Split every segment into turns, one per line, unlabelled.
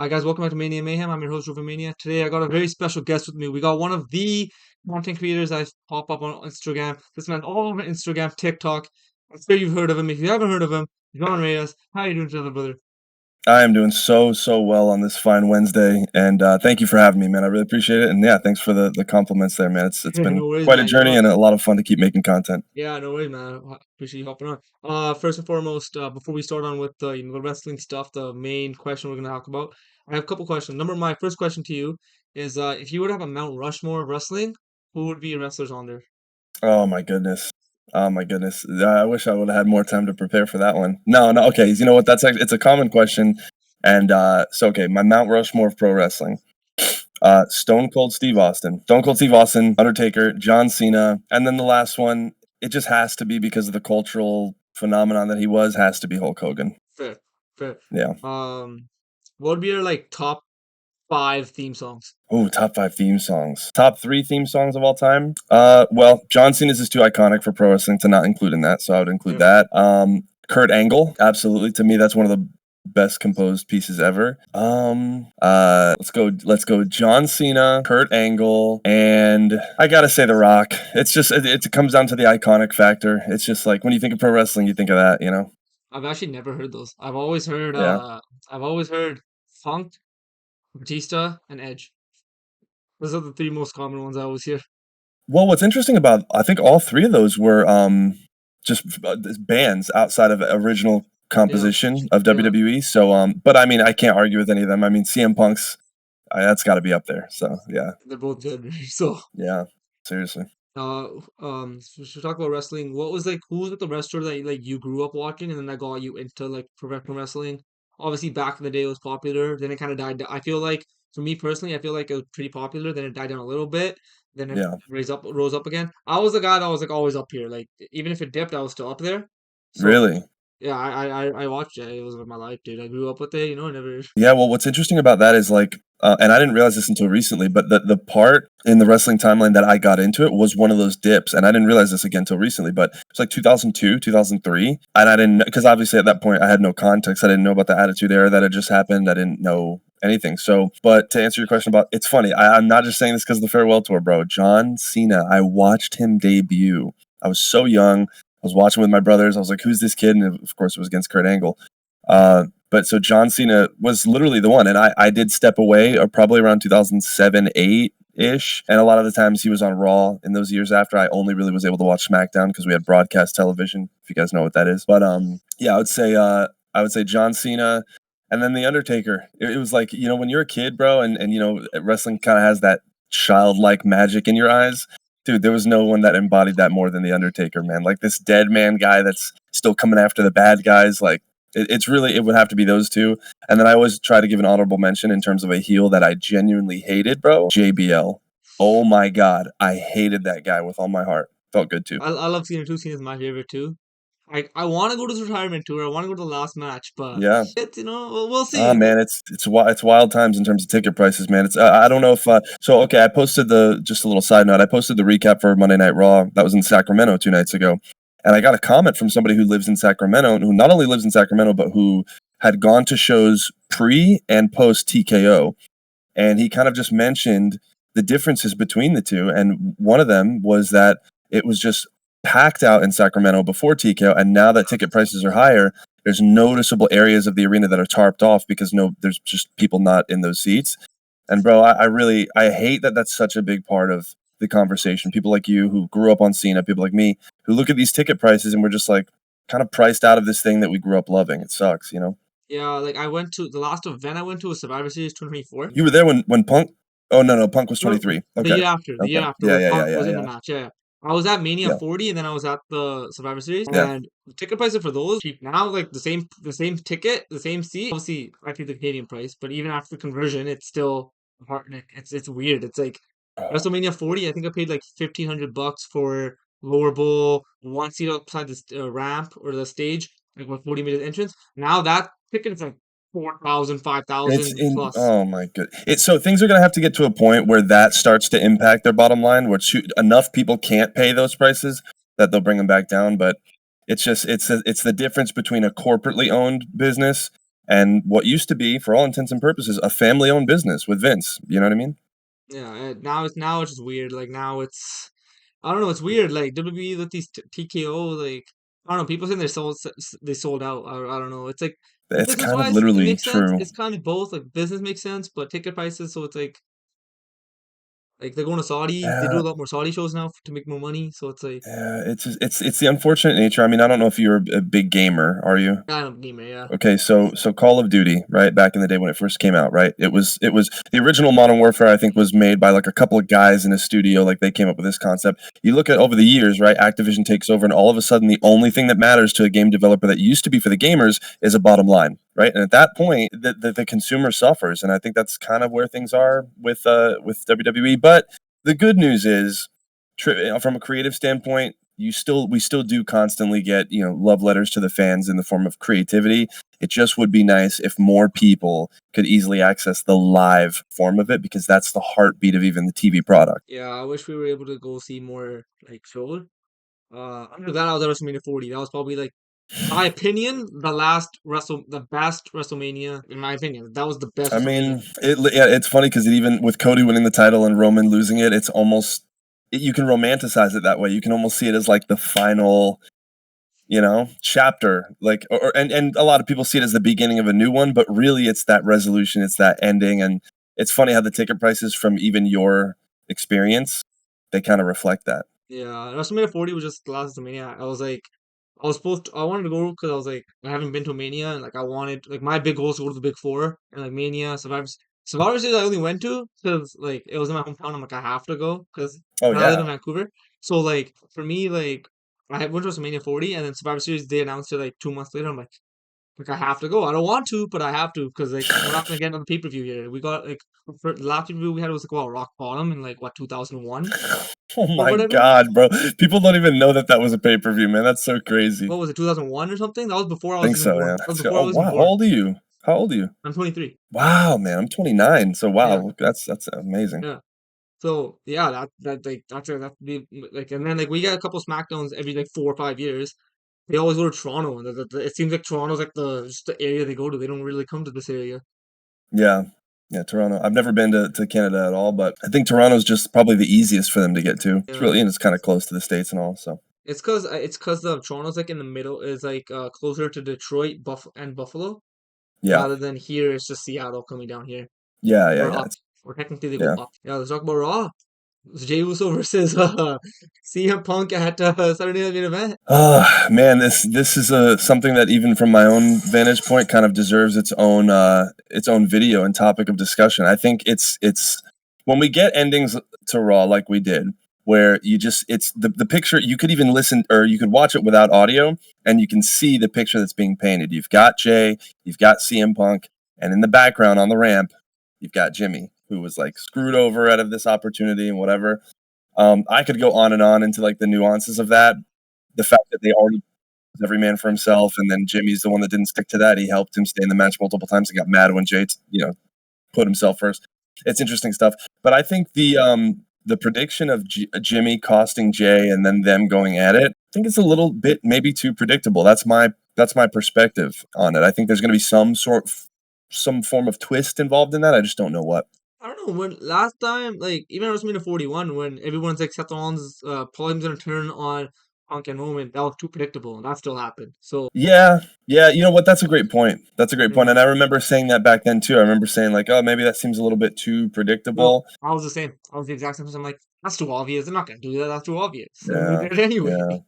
Hi guys, welcome back to ManiaMayhem. I'm your host, Mania. Today I got a very special guest with me. We got one of the content creators I pop up on Instagram. This man's all over Instagram, TikTok. I'm sure you've heard of him. If you haven't heard of him, jonreyes. How are you doing today, brother?
I am doing so well on this fine Wednesday, and thank you for having me, man. I really appreciate it, and yeah, thanks for the compliments there, man. It's been
No worries,
quite a
man.
journey and a lot of fun to keep making content.
Yeah, no worries, man. Appreciate you hopping on. First and foremost, before we start on with the wrestling stuff, the main question we're gonna talk about, I have a couple questions. My first question to you is, if you were to have a Mount Rushmore of wrestling, who would be your wrestlers on there?
Oh my goodness, oh my goodness. I wish I would have had more time to prepare for that one. No, no, okay. You know what? That's actually it's a common question, and so okay, my Mount Rushmore of pro wrestling. Stone Cold Steve Austin, Undertaker, John Cena, and then the last one, it just has to be because of the cultural phenomenon that he was, has to be Hulk Hogan.
Fair, fair.
Yeah.
What would be your like top five theme songs?
Oh, top five theme songs. Top three theme songs of all time. Well, John Cena's is too iconic for pro wrestling to not include in that, so I would include that. Kurt Angle, absolutely. To me, that's one of the best composed pieces ever. Let's go John Cena, Kurt Angle, and I gotta say The Rock. It's just it comes down to the iconic factor. It's just like when you think of pro wrestling, you think of that, you know?
I've actually never heard those.
Yeah.
I've always heard Funk, Batista, and Edge. Those are the three most common ones I always hear.
Well, what's interesting about I think all three of those were just bands outside of original
Yeah,
composition of
yeah,
WWE. So but I mean I can't argue with any of them. I mean CM Punk's that's got to be up there. So yeah,
they're both good. So,
yeah, seriously.
uh, so should we talk about wrestling? Who was like the wrestler that like you grew up watching, and then that got you into like professional wrestling? Obviously, back in the day, it was popular. Then it kind of died. I feel like, for me personally, I feel like it was pretty popular. Then it died down a little bit. Then it
Yeah,
rose up again. I was the guy that was like always up here. Like even if it dipped, I was still up there. So
really.
yeah, I watched it. It was my life, dude. I grew up with it. Never.
Yeah, well, what's interesting about that is like, and I didn't realize this until recently, but the part in the wrestling timeline that I got into it was one of those dips, and I didn't realize this again until recently. But it's like 2002, 2003, and I didn't because obviously at that point I had no context. I didn't know about the Attitude Era that had just happened. I didn't know anything. So, but to answer your question about, it's funny. I'm not just saying this because of the farewell tour, bro. John Cena, I watched him debut. I was so young. I was watching with my brothers. I was like, "Who's this kid?" And of course, it was against Kurt Angle. But so John Cena was literally the one, and I did step away probably around 2007, 8 ish, and a lot of the times he was on Raw in those years after. I only really was able to watch SmackDown because we had broadcast television, if you guys know what that is. But yeah, I would say John Cena, and then the Undertaker. It was like when you're a kid, bro, and wrestling kind of has that childlike magic in your eyes. Dude, there was no one that embodied that more than the Undertaker, man. Like this dead man guy that's still coming after the bad guys, like. It would have to be those two. And then I always try to give an honorable mention in terms of a heel that I genuinely hated, bro. JBL. Oh my God. I hated that guy with all my heart. Felt good too.
I love Cena too. Cena's my favorite too. I want to go to his retirement tour. I want to go to the last match, but
Yeah.
we'll
Ah,
see.
man, it's wild times in terms of ticket prices, man. It's I don't know if so okay, I posted just a little side note. I posted the recap for Monday Night Raw. That was in Sacramento 2 nights ago. And I got a comment from somebody who lives in Sacramento, and who not only lives in Sacramento, but who had gone to shows pre and post TKO. And he kind of just mentioned the differences between the two. And one of them was that it was just packed out in Sacramento before TKO. And now that ticket prices are higher, there's noticeable areas of the arena that are tarped off because there's just people not in those seats. And bro, I hate that that's such a big part of the conversation. People like you who grew up on Cena, people like me who look at these ticket prices and we're just like kind of priced out of this thing that we grew up loving. It sucks, you know?
Yeah, like I went to the last event I went to was Survivor Series 2024.
You were there when Punk. Oh no, Punk was
No,
23.
the
Okay.
year
Okay.
after
Yeah,
where
yeah, yeah,
Punk
yeah,
was in the
yeah.
match. Yeah, I was at Mania
Yeah.
40, and then I was at the Survivor Series.
Yeah.
And the ticket prices for those cheap now, like the same ticket, the same seat. Obviously, I paid the Canadian price, but even after the conversion, it's still hard. It's weird. It's like WrestleMania 40. I think I paid like $1,500 for lower bowl, one seat outside the ramp or the stage, like with 40-minute entrance. Now that ticket is like 4,000,
It's
5,000
in
plus.
oh my good. It's so things are gonna have to get to a point where that starts to impact their bottom line, where enough people can't pay those prices that they'll bring them back down. But it's just it's the difference between a corporately owned business and what used to be, for all intents and purposes, a family-owned business with Vince. You know what I mean?
Yeah, now it's just weird. Like now it's I don't know. It's weird. Like WWE with these TKO. Like I don't know. People saying they sold out. I don't know. It's like
It's
business
kind of
wise, it
literally
makes sense.
true.
It's kind of both. Like business makes sense, but ticket prices. So it's like they're going to Saudi. They do
Yeah,
a lot more Saudi shows now to make more money. So it's like
yeah, it's the unfortunate nature. I mean, I don't know if you're a big gamer, are you?
kind of gamer. Yeah.
Okay, so Call of Duty, right, back in the day when it first came out, right? It was the original Modern Warfare, I think, was made by like a couple of guys in a studio, like they came up with this concept. You look at over the years, right, Activision takes over, and all of a sudden the only thing that matters to a game developer that used to be for the gamers is a bottom line, right? And at that point, the consumer suffers, and I think that's kind of where things are with WWE. But the good news is, from a creative standpoint, we still do constantly get, love letters to the fans in the form of creativity. It just would be nice if more people could easily access the live form of it, because that's the heartbeat of even the TV product.
Yeah. I wish we were able to go see more like shows. Under that, I was at WrestleMania 40. That was probably like, my opinion, the best WrestleMania in my opinion. That was the best
I
WrestleMania.
mean, yeah, it's funny because even with Cody winning the title and Roman losing it, it's almost you can romanticize it that way. You can almost see it as like the final, chapter, like, and a lot of people see it as the beginning of a new one, but really it's that resolution, it's that ending. And it's funny how the ticket prices from even your experience, they kind of reflect that.
Yeah, WrestleMania 40 was just the last WrestleMania. I wanted to go because I was like, I haven't been to Mania, and like I wanted, like my big goal is to go to the big four, and like Mania, Survivor Series I only went to because like it was in my hometown. I'm like, I have to go because
Oh
I live
yeah.
in Vancouver. So like for me, like went to WrestleMania 40, and then Survivor Series they announced it like 2 months later. I'm like I have to go. I don't want to, but I have to because like we're not gonna get another pay-per-view here. We got like the last pay-per-view we had was like what, rock bottom in like what, 2001
Oh
or
my
whatever.
god, bro. People don't even know that that was a pay-per-view, man. That's so crazy.
What was it, 2001 or something? That was before I
I
was
think
even
so,
born.
yeah.
That was
Oh
before I was even
wow, how
born.
old are you? How old are you?
I'm 23.
Wow, man, I'm 29. So
Yeah,
wow, that's amazing.
yeah. So yeah, that'd be like, and then like we get a couple Smackdowns every like 4 or 5 years. They always go to Toronto, and it seems like Toronto's like the just the area they go to. They don't really come to this area.
Yeah. Yeah, Toronto. I've never been to Canada at all, but I think Toronto's just probably the easiest for them to get to. It's
Yeah,
really, and it's kind of close to the States and all, so.
it's cause the Toronto's like in the middle, is like closer to Detroit, and Buffalo,
Yeah.
rather than here. It's just Seattle coming down here
Yeah, yeah,
or
yeah.
up, or technically they go
Yeah.
up. Yeah, let's talk about Raw. It's Jey Uso versus CM Punk at Saturday Night Main Event.
Oh, man, this is something that even from my own vantage point kind of deserves its own video and topic of discussion. I think it's when we get endings to Raw like we did, where you just it's the picture, you could even listen or you could watch it without audio and you can see the picture that's being painted. You've got Jay, you've got CM Punk, and in the background on the ramp, you've got Jimmy, who was like screwed over out of this opportunity and whatever. I could go on and on into like the nuances of that. The fact that they already every man for himself, and then Jimmy's the one that didn't stick to that. He helped him stay in the match multiple times and got mad when Jay, put himself first. It's interesting stuff. But I think the prediction of Jimmy costing Jay and then them going at it, I think it's a little bit maybe too predictable. That's my perspective on it. I think there's going to be some form of twist involved in that. I just don't know what.
I don't know, when last time, like even at WrestleMania 41, when everyone's like Seth Rollins, Paul's gonna turn on Punk and Roman, that was too predictable, and that still happened. So
Yeah, yeah. You know what? That's a great point. That's a great point.
yeah,
And I remember saying that back then too. I remember saying like, "Oh, maybe that seems a little bit too
no,
predictable."
I was the same. I was the exact same person. I'm like, that's too obvious. They're not gonna do that. That's too obvious. And they
Yeah,
did it anyway.
yeah,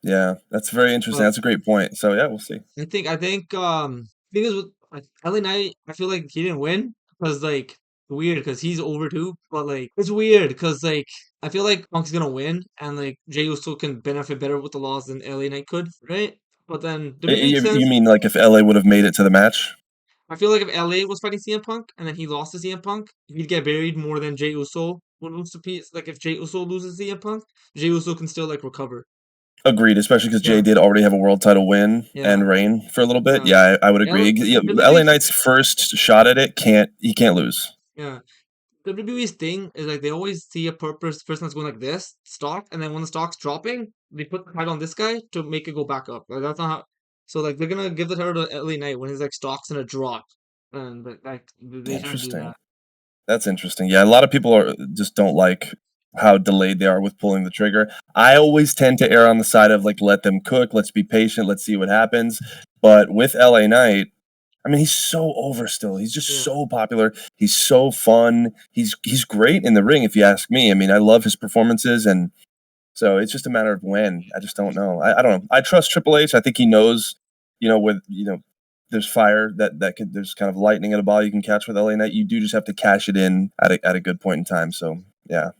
yeah. That's very interesting.
But
That's a great point. So yeah, we'll see.
I think thing is with like LA Knight, I feel like he didn't win because like weird because he's over too. But like it's weird because like I feel like Punk's gonna win and like Jey Uso can benefit better with the loss than LA Knight could, right? But then WWE
You
says
mean like if LA would have made it to the match?
I feel like if LA was fighting CM Punk and then he lost to CM Punk, he'd get buried more than Jey Uso would lose to Pete. Like if Jey Uso loses CM Punk, Jey Uso can still like recover.
Agreed, especially because Jay
Yeah,
did already have a world title win
yeah,
and reign for a little bit.
yeah.
Yeah, I would agree.
L-
Yeah, LA
WWE's
Knight's first shot at it he can't lose.
yeah. WWE's thing is like they always see a person that's going like this stock, and then when the stock's dropping, they put the title on this guy to make it go back up. Like that's not how. So like they're gonna give the title to LA Knight when his like stock's in a drop, and like they shouldn't do
Interesting.
that.
That's interesting. Yeah, a lot of people are just don't like how delayed they are with pulling the trigger. I always tend to err on the side of like let them cook, let's be patient, let's see what happens. But with LA Knight, I mean, he's so over still. He's just
Yeah,
so popular. He's so fun. He's great in the ring, if you ask me. I mean, I love his performances, and so it's just a matter of when. I just don't know. I don't know. I trust Triple H. I think he knows, with there's fire that could there's kind of lightning at a ball you can catch with LA Knight. You do just have to cash it in at a good point in time. So yeah,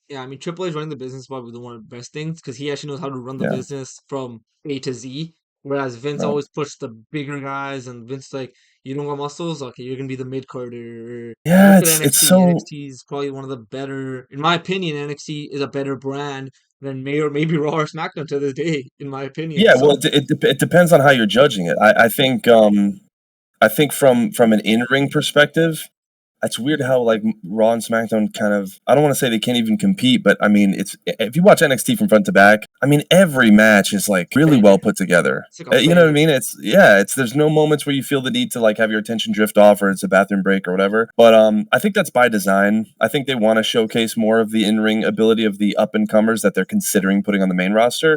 yeah. I mean, Triple H running the business is probably one of the best things because he actually knows how to run the
yeah,
business from A to Z. Whereas Vince
right.
always pushed the bigger guys, and Vince like, you don't got muscles, okay, you're gonna be the mid carder. You
Yeah,
look at
it's
NXT.
so
NXT is probably one of the better, in my opinion. NXT is a better brand than May or maybe Raw or SmackDown to this day, in my opinion.
yeah. Well,
So
it depends on how you're judging it. I think from an in ring perspective, it's weird how like Raw and SmackDown kind of I don't want to say they can't even compete, but I mean it's if you watch NXT from front to back, I mean every match is like really well
banger.
put together.
It's like a
You know what I
banger.
mean? It's there's no moments where you feel the need to like have your attention drift off or it's a bathroom break or whatever. But I think that's by design. I think they want to showcase more of the in-ring ability of the up and comers that they're considering putting on the main roster.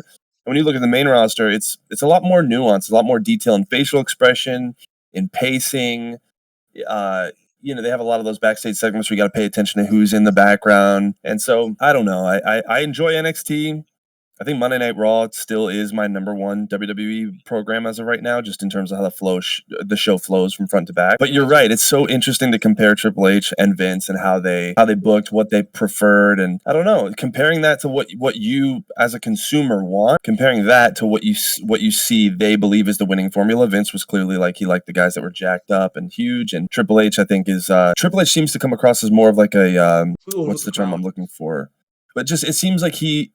And when you look at the main roster, it's a lot more nuance, a lot more detail in facial expression, in pacing, uh, they have a lot of those backstage segments where you got to pay attention to who's in the background. And so I don't know. I enjoy NXT. I think Monday Night Raw still is my number one WWE program as of right now, just in terms of how the show flows from front to back. But you're
Yeah,
right; it's so interesting to compare Triple H and Vince and how they booked, what they preferred, and I don't know, comparing that to what you as a consumer want, comparing that to what you see they believe is the winning formula. Vince was clearly like he liked the guys that were jacked up and huge, and Triple H I think is Triple H seems to come across as more of like a
too over
what's
the
the term
crowd.
I'm looking for, but just it seems like he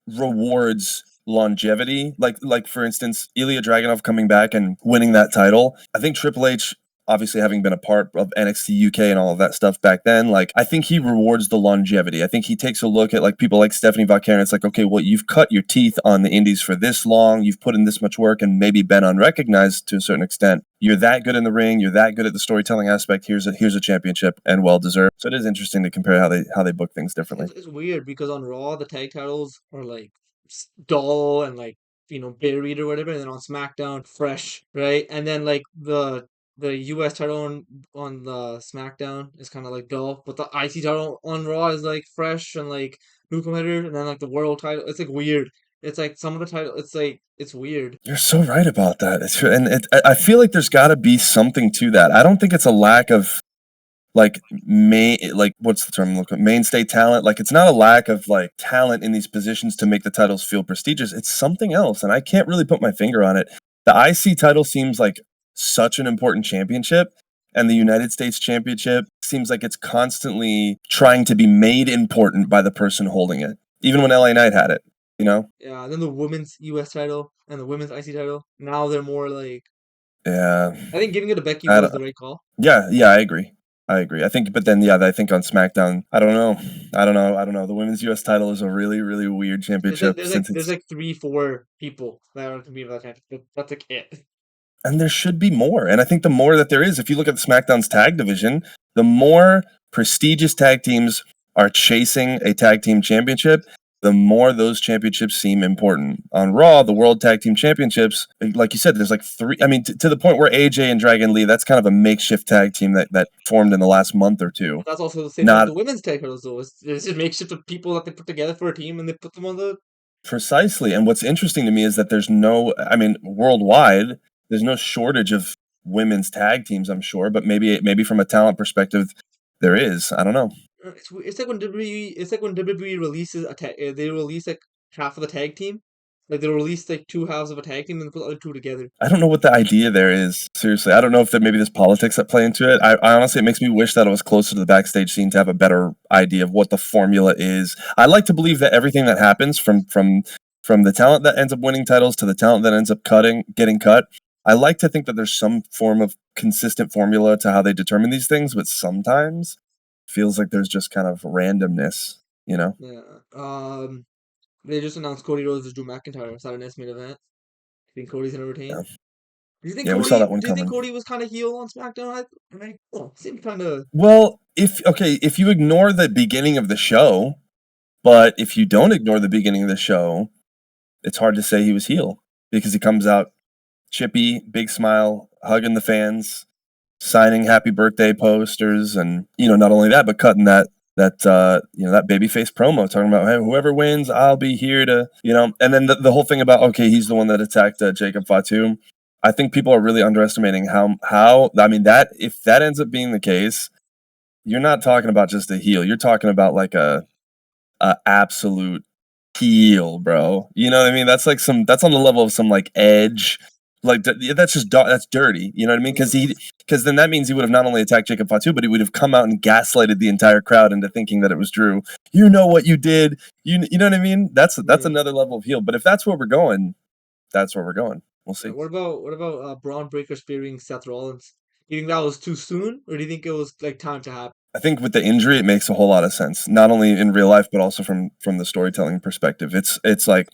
rewards longevity. Like for instance, Ilya Dragunov coming back and winning that title. I think Triple H, obviously having been a part of NXT UK and all of that stuff back then, like I think he rewards the longevity. I think he takes a look at like people like Stephanie Vaquer and it's like, okay, well, you've cut your teeth on the indies for this long, you've put in this much work and maybe been unrecognized to a certain extent. You're that good in the ring, you're that good at the storytelling aspect. Here's a championship and well deserved. So it is interesting to compare how they book things differently.
It's weird because on Raw the tag titles are like dull and like buried or whatever, and then on SmackDown fresh, right? And then like the US title on the SmackDown is kind of like dull, but the IC title on Raw is like fresh and like new competitor, and then like the world title, it's like weird. It's like some of the title, it's like it's weird.
You're so right about that. It's true, and I feel like there's got to be something to that. I don't think it's a lack of like what's the term I'm looking mainstay talent. Like it's not a lack of like talent in these positions to make the titles feel prestigious. It's something else, and I can't really put my finger on it. The IC title seems like such an important championship, and the United States Championship seems like it's constantly trying to be made important by the person holding it. Even when LA Knight had it, you know.
Yeah, then the women's US title and the women's IC title, now they're more like,
Yeah,
I think giving it to Becky
I
was
don't,
the right call.
yeah, I agree. I agree. I think, but then, yeah, I think on SmackDown, I don't know. I don't know. The women's U.S. title is a really, really weird
There's like
championship
there's like
since
there's
it's,
like 3-4 people that are competing for that championship. That's like it.
and there should be more. And I think the more that there is, if you look at the SmackDown's tag division, the more prestigious tag teams are chasing a tag team championship, the more those championships seem important. On Raw, the World Tag Team Championships, like you said, there's like three. I mean, to the point where AJ and Dragon Lee, that's kind of a makeshift tag team that formed in the last month or two.
But that's also the same thing with
Not
the women's tag titles though. It's just makeshift of people that they put together for a team and they put them on the.
precisely. And what's interesting to me is that there's no, I mean, worldwide, there's no shortage of women's tag teams, I'm sure, but maybe from a talent perspective, there is. I don't know.
It's like when WWE. It's like when WWE releases a tag. They release like half of the tag team. Like they release like two halves of a tag team and put the other two together.
I don't know what the idea there is. Seriously, I don't know if there maybe there's politics that play into it. I honestly, it makes me wish that I was closer to the backstage scene to have a better idea of what the formula is. I like to believe that everything that happens from the talent that ends up winning titles to the talent that ends up getting cut. I like to think that there's some form of consistent formula to how they determine these things, but sometimes feels like there's just kind of randomness, you know?
Yeah. They just announced Cody Rhodes as Drew McIntyre. Is that an estimated event? You think Cody's gonna retain?
Yeah,
Do you think
yeah, we saw
Cody?
that one
Do you think
coming.
Cody was kind of heel on SmackDown? Seemed kind of.
Well, if you ignore the beginning of the show, but if you don't ignore the beginning of the show, it's hard to say he was heel because he comes out chippy, big smile, hugging the fans, signing happy birthday posters, and not only that, but cutting that babyface promo talking about, hey, whoever wins, I'll be here to, and then the whole thing about, okay, he's the one that attacked Jacob Fatu. I think people are really underestimating how I mean, that if that ends up being the case, you're not talking about just a heel. You're talking about like a absolute heel, bro. You know what I mean? That's like that's on the level of some like Edge. Like that's just that's dirty. You know what I mean? Because then that means he would have not only attacked Jacob Fatu, but he would have come out and gaslighted the entire crowd into thinking that it was Drew. You know what you did. You know what I mean? That's
Yeah.
another level of heel. But if that's where we're going, that's where we're going. We'll
Yeah,
see.
what about Braun Breaker spearing Seth Rollins? Do you think that was too soon, or do you think it was like time to happen?
I think with the injury, it makes a whole lot of sense. Not only in real life, but also from the storytelling perspective. It's like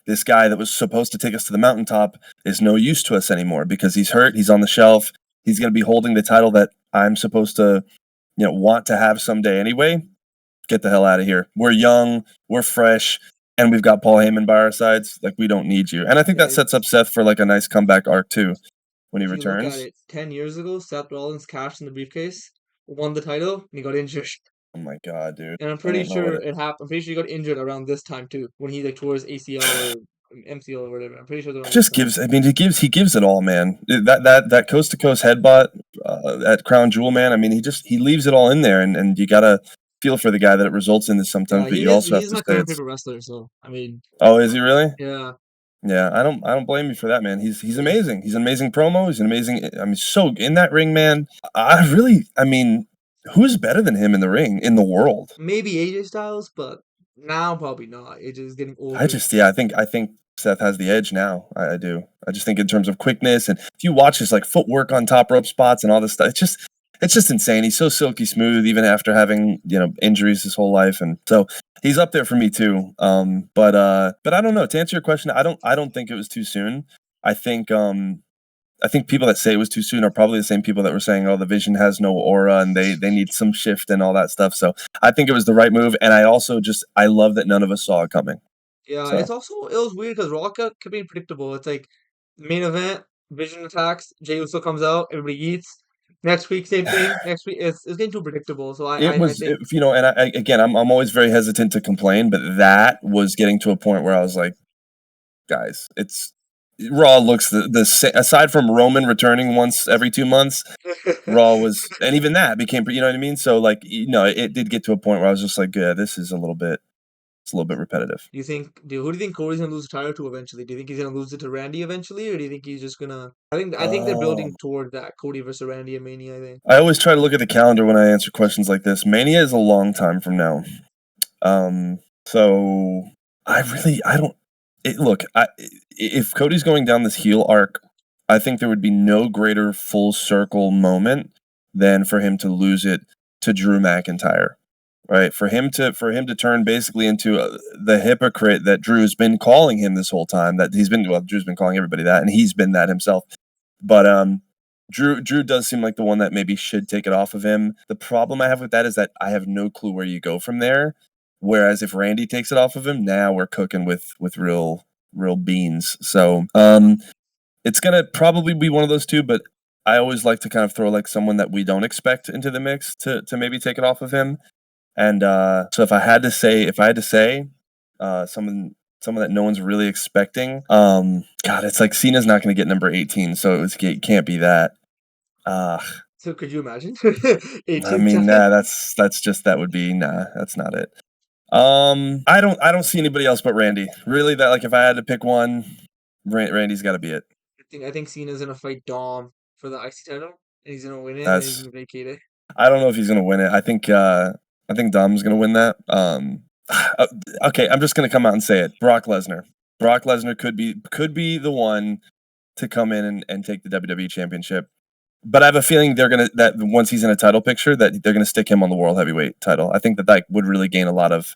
this guy that was supposed to take us to the mountaintop is no use to us anymore because he's hurt. He's on the shelf. He's going to be holding the title that I'm supposed to want to have someday anyway. Get the hell out of here. We're young. We're fresh. And we've got Paul Heyman by our sides. Like, we don't need you. And I think
Yeah,
that sets up Seth for like a nice comeback arc too when he
if you look at
returns.
it, 10 years ago, Seth Rollins cashed in the briefcase, won the title, and he got injured.
Oh my god, dude.
And I'm
I
pretty
don't know what
sure
it
it happened. I'm pretty sure he got injured around this time too, when he like tore his ACL or MCL or whatever. I'm pretty sure around this
just
time.
gives. I mean, he gives it all, man. That coast to coast headbutt at Crown Jewel, man. I mean, he leaves it all in there, and you gotta feel for the guy that it results in this sometimes.
Yeah,
But you also have
he's
to
my
say
current
it's.
favorite wrestler. So I mean,
Oh, is he really?
yeah,
Yeah, I don't blame you for that, man. He's
yeah.
amazing. He's an amazing promo. He's an amazing. I mean, so in that ring, man. I mean, who's better than him in the ring in the world?
Maybe AJ Styles, but now probably not. AJ is getting
I
older.
just, yeah, I think Seth has the edge now. I do. I just think in terms of quickness, and if you watch his like footwork on top rope spots and all this stuff, it's just insane. He's so silky smooth, even after having injuries his whole life, and so he's up there for me too. But I don't know. To answer your question, I don't think it was too soon. I think I think people that say it was too soon are probably the same people that were saying, "Oh, the Vision has no aura and they need some shift and all that stuff." So I think it was the right move, and I also I love that none of us saw it coming.
Yeah,
So
it was weird because Raw kept being predictable. It's like main event, Vision attacks, Jey Uso comes out, everybody eats. Next week, same thing. Next week, it's getting too predictable. So
it
I
was,
think
and again, I'm always very hesitant to complain, but that was getting to a point where I was like, guys, it's Raw looks aside from Roman returning once every 2 months, Raw was, and even that became, you know what I mean? So like, it did get to a point where I was just like, yeah, this is it's a little bit repetitive.
who do you think Cody's gonna lose the title to eventually? Do you think he's gonna lose it to Randy eventually, or do you think he's just gonna? I think they're building toward that Cody versus Randy at Mania. I think.
I always try to look at the calendar when I answer questions like this. Mania is a long time from now. So I don't. Look, if Cody's going down this heel arc, I think there would be no greater full circle moment than for him to lose it to Drew McIntyre, right? For him to turn basically into the hypocrite that Drew's been calling him this whole time. That Drew's been calling everybody that, and he's been that himself. But Drew does seem like the one that maybe should take it off of him. The problem I have with that is that I have no clue where you go from there. Whereas if Randy takes it off of him, now we're cooking with real beans. So it's gonna probably be one of those two, but I always like to kind of throw like someone that we don't expect into the mix to maybe take it off of him. And so if I had to say, someone that no one's really expecting, God, it's like Cena's not going to get number 18, so it can't be that. Uh,
So could you imagine
I
18th?
mean, nah, that would be, nah, that's not it. I don't see anybody else but Randy. Really, that like if I had to pick one, Randy's got to be it.
I think Cena's gonna fight Dom for the IC title, and he's gonna win it, and then he's
That's
gonna vacate it.
I don't know if he's gonna win it. I think Dom's gonna win that. Okay, I'm just gonna come out and say it. Brock Lesnar. Brock Lesnar could be the one to come in and take the WWE Championship. But I have a feeling that once he's in a title picture, that they're gonna stick him on the World Heavyweight title. I think that would really gain a lot of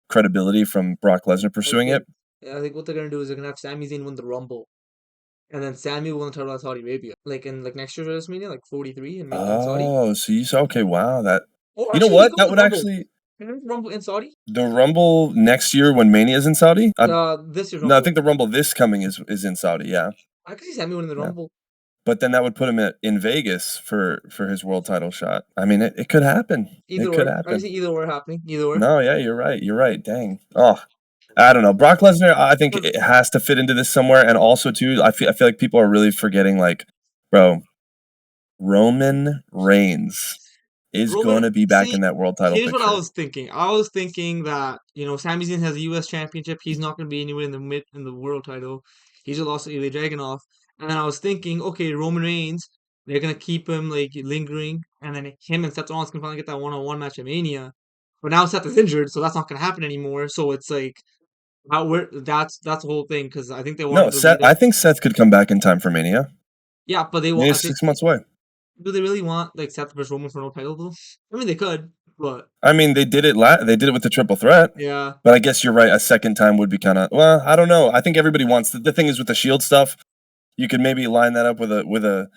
credibility from Brock Lesnar
I
pursuing
think
it.
yeah, I think what they're gonna do is they're gonna have Sami Zayn win the Rumble, and then Sammy won the title at Saudi Arabia, like in like next year's WrestleMania, like 43 in Saudi.
Oh, so you saw, okay, wow, that,
Oh,
you know
actually, he
what?
got
That
the
would
Rumble.
actually,
He got the Rumble in Saudi.
the Rumble next year when Mania's in Saudi?
This year's
No, I
Rumble.
think the Rumble this coming is in Saudi, yeah.
I could see Sammy winning the
Yeah.
Rumble.
But then that would put him in Vegas for his world title shot. I mean, it could happen.
Either
It could
or, I can
happen.
see either or happening. Either or.
No, yeah, you're right. You're right. Dang. Oh, I don't know. Brock Lesnar, I think
But
it has to fit into this somewhere. And also, too, I feel like people are really forgetting, like, bro, Roman Reigns is going
Roman,
to be back
see,
in that world title
here's what I
picture.
was thinking. I was thinking that Sami Zayn has a U.S. championship. He's not going to be anywhere in the world title. He just lost to Ilya Dragunov. And then I was thinking, okay, Roman Reigns, they're going to keep him like lingering, and then him and Seth Rollins can finally get that one-on-one match at Mania. But now Seth is injured, so that's not going to happen anymore. So it's like that's the whole thing because I think they
No,
wanted to
Seth.
lead
I
up.
think Seth could come back in time for Mania.
Yeah, but they want. I
Mania's
think
6 months away.
do they really want like Seth versus Roman for no title though? I mean, they could, but
I mean, they did it. They did it with the triple threat.
yeah.
But I guess you're right. A second time would be kind of, well, I don't know. I think everybody wants the thing is with the Shield stuff. You could maybe line that up with a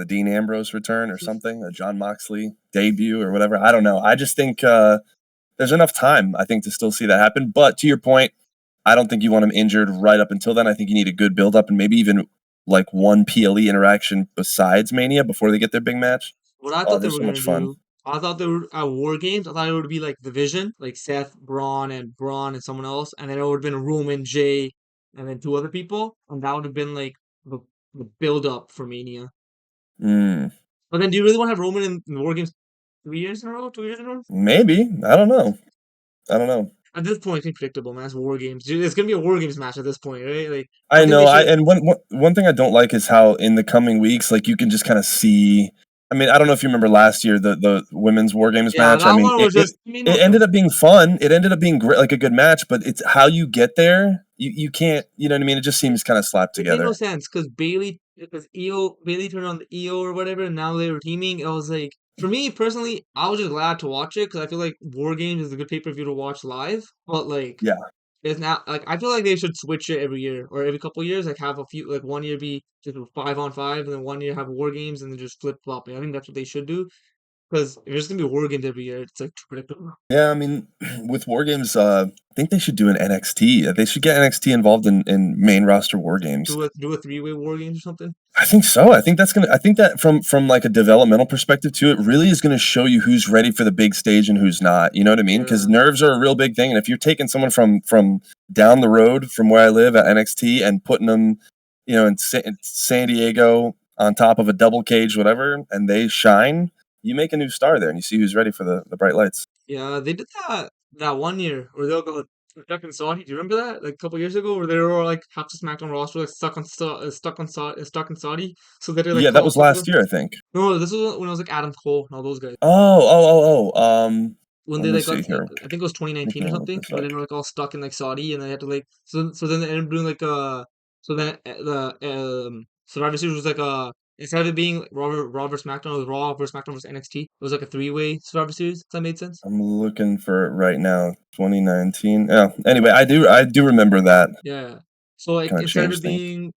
Dean Ambrose return or something, a John Moxley debut or whatever. I don't know. I just think there's enough time, I think, to still see that happen. But to your point, I don't think you want him injured right up until then. I think you need a good build up and maybe even like one PLE interaction besides Mania before they get their big match.
What I
Oh,
thought they
there's
were
so much
gonna
fun.
do, I thought they were at War Games. I thought it would be like Division, like Seth, Braun, and someone else, and then it would have been Roman, Jay, and then two other people, and that would have been like the build up for Mania.
Mm,
But then, do you really want to have Roman in the War Games 3 years in a row, 2 years in a row?
maybe. I don't know. I don't know.
At this point, it's predictable, man. It's War Games. Dude, it's gonna be a War Games match at this point, right? Like, I
I
think
know.
they
I
should.
and one thing I don't like is how in the coming weeks, like you can just kind of see. I mean, I don't know if you remember last year the women's War Games
Yeah,
match. I
that
mean,
one
it,
was
it
just. I mean, no
it ended
offense.
up being fun. It ended up being great, like a good match. But it's how you get there. You can't. You know what I mean? It just seems kind of slapped
It made no
together.
sense because Bailey turned on the EO or whatever, and now they were teaming. It was like for me personally, I was just glad to watch it because I feel like War Games is a good pay-per-view to watch live. But like,
Yeah.
it's not like I feel like they should switch it every year or every couple of years. Like have a few, like 1 year be just a 5-on-5, and then 1 year have War Games, and then just flip flop it. I think that's what they should do because if it's gonna be War Games every year, it's like too predictable.
Yeah, I mean, with War Games, I think they should do an NXT. They should get NXT involved in main roster War Games.
Do a 3-way War Games or something.
I think so. I think that's gonna. I think that from like a developmental perspective too, it really is gonna show you who's ready for the big stage and who's not. You know what I mean? Because
Yeah,
nerves are a real big thing, and if you're taking someone from down the road from where I live at NXT and putting them, in San Diego on top of a double cage, whatever, and they shine, you make a new star there, and you see who's ready for the bright lights.
yeah, they did that 1 year where they'll go stuck in Saudi. Do you remember that? Like a couple years ago, where they were all like half the SmackDown roster like stuck on Saudi. So they did like
Yeah, that
call
was
stuff with them.
last year, I think.
No, this was when it was like Adam Cole and all those guys. When
Let
they
me
like
see
got
here.
I think it was
Let
2019 or
me look
something,
this
where
up.
they were like all stuck in like Saudi, and they had to like so then they ended up doing like so then the Survivor Series was like instead of it being Raw versus SmackDown, it was Raw versus SmackDown versus NXT. It was like a 3-way Survivor Series. If that made sense.
I'm looking for it right now. 2019. Yeah. Anyway, I do remember that.
Yeah. So like
Kind of changed things.